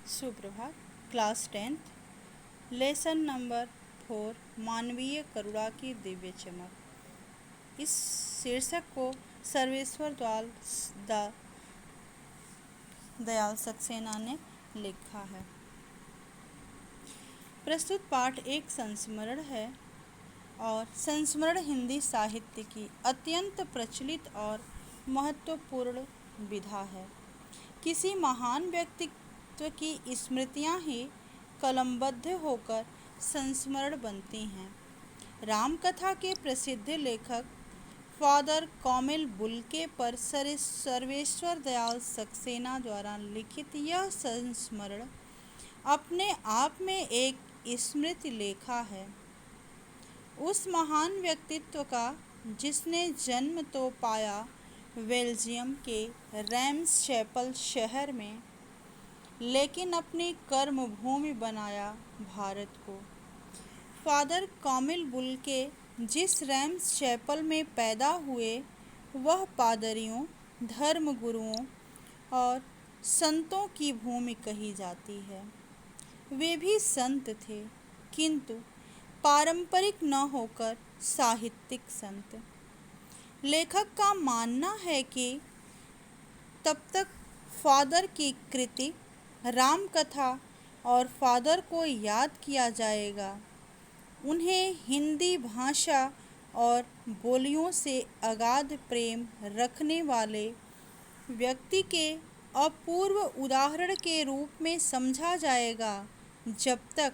सुप्रभात। Class 10th lesson number 4 मानवीय करुणा की दिव्य चमक। इस शीर्षक को सर्वेश्वर दयाल सक्सेना ने लिखा है। प्रस्तुत पाठ एक संस्मरण है और संस्मरण हिंदी साहित्य की अत्यंत प्रचलित और महत्वपूर्ण विधा है। किसी महान व्यक्तित्व की स्मृतियां ही कलमबद्ध होकर संस्मरण बनती हैं। रामकथा के प्रसिद्ध लेखक फादर कौमिल बुल्के पर सर्वेश्वर दयाल सक्सेना द्वारा लिखित यह संस्मरण अपने आप में एक स्मृति लेखा है उस महान व्यक्तित्व का जिसने जन्म तो पाया बेल्जियम के रैम्स चैपल शहर में, लेकिन अपनी कर्म भूमि बनाया भारत को। फादर कौमिल बुल्के जिस रैम्स चैपल में पैदा हुए वह पादरियों, धर्म गुरुओं और संतों की भूमि कही जाती है। वे भी संत थे, किंतु पारंपरिक न होकर साहित्यिक संत। लेखक का मानना है कि तब तक फादर की कृति रामकथा और फादर को याद किया जाएगा, उन्हें हिंदी भाषा और बोलियों से अगाध प्रेम रखने वाले व्यक्ति के अपूर्व उदाहरण के रूप में समझा जाएगा जब तक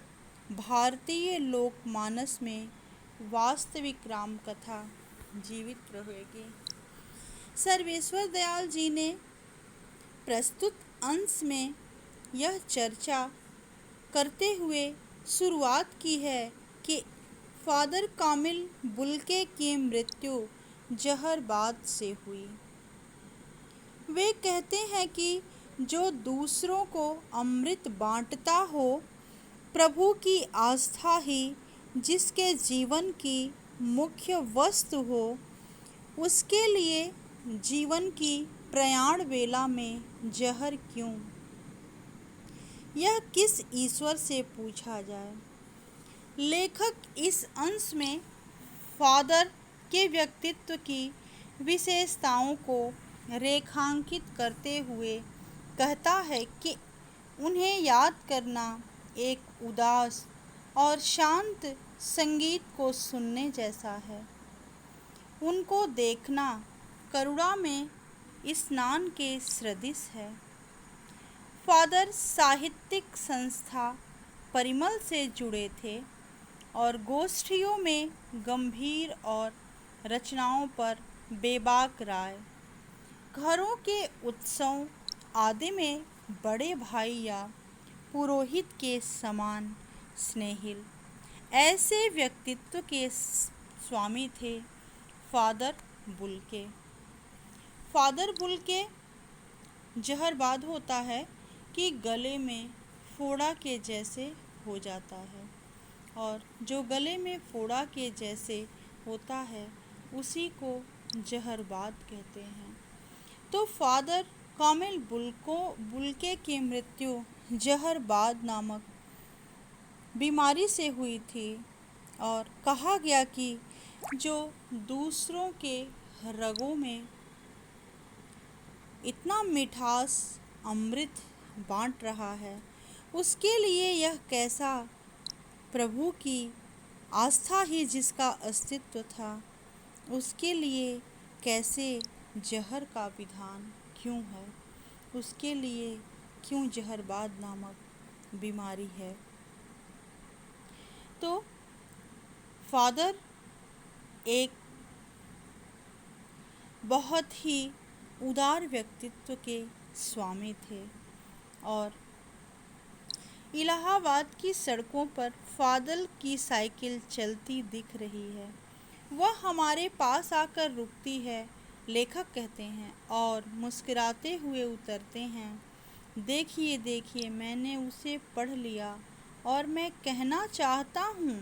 भारतीय लोकमानस में वास्तविक रामकथा जीवित रहेगी। सर्वेश्वर दयाल जी ने प्रस्तुत अंश में यह चर्चा करते हुए शुरुआत की है कि फादर कौमिल बुल्के की मृत्यु जहरबाद से हुई। वे कहते हैं कि जो दूसरों को अमृत बांटता हो, प्रभु की आस्था ही जिसके जीवन की मुख्य वस्तु हो, उसके लिए जीवन की प्रयाण वेला में जहर क्यों? यह किस ईश्वर से पूछा जाए। लेखक इस अंश में फादर के व्यक्तित्व की विशेषताओं को रेखांकित करते हुए कहता है कि उन्हें याद करना एक उदास और शांत संगीत को सुनने जैसा है। उनको देखना करुणा में स्नान के सदृश है। फादर साहित्यिक संस्था परिमल से जुड़े थे और गोष्ठियों में गंभीर और रचनाओं पर बेबाक राय, घरों के उत्सव आदि में बड़े भाई या पुरोहित के समान स्नेहिल, ऐसे व्यक्तित्व के स्वामी थे फादर बुल्के। फादर बुल्के जहरबाद होता है कि गले में फोड़ा के जैसे हो जाता है, और जो गले में फोड़ा के जैसे होता है उसी को जहरबाद कहते हैं। तो फादर कौमिल बुल्के की मृत्यु जहरबाद नामक बीमारी से हुई थी, और कहा गया कि जो दूसरों के रगों में इतना मिठास अमृत बांट रहा है, उसके लिए यह कैसा प्रभु की आस्था ही जिसका अस्तित्व था, उसके लिए कैसे जहर का विधान क्यों है, उसके लिए क्यों जहरबाद नामक बीमारी है। तो फादर एक बहुत ही उदार व्यक्तित्व के स्वामी थे, और इलाहाबाद की सड़कों पर फादर की साइकिल चलती दिख रही है। वह हमारे पास आकर रुकती है, लेखक कहते हैं, और मुस्कुराते हुए उतरते हैं। देखिए देखिए, मैंने उसे पढ़ लिया, और मैं कहना चाहता हूँ,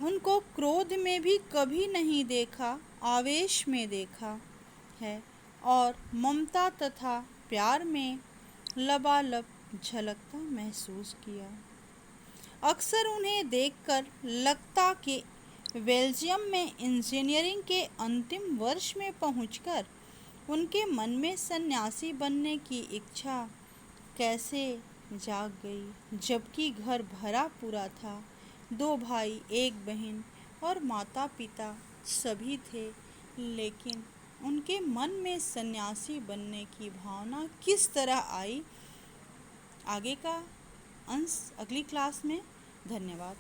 उनको क्रोध में भी कभी नहीं देखा, आवेश में देखा है, और ममता तथा प्यार में लबालब झलकता महसूस किया। अक्सर उन्हें देखकर लगता कि बेल्जियम में इंजीनियरिंग के अंतिम वर्ष में पहुंचकर उनके मन में सन्यासी बनने की इच्छा कैसे जाग गई, जबकि घर भरा पूरा था। 2 भाई, 1 बहन और माता पिता सभी थे, लेकिन उनके मन में सन्यासी बनने की भावना किस तरह आई, आगे का अंश अगली क्लास में। धन्यवाद।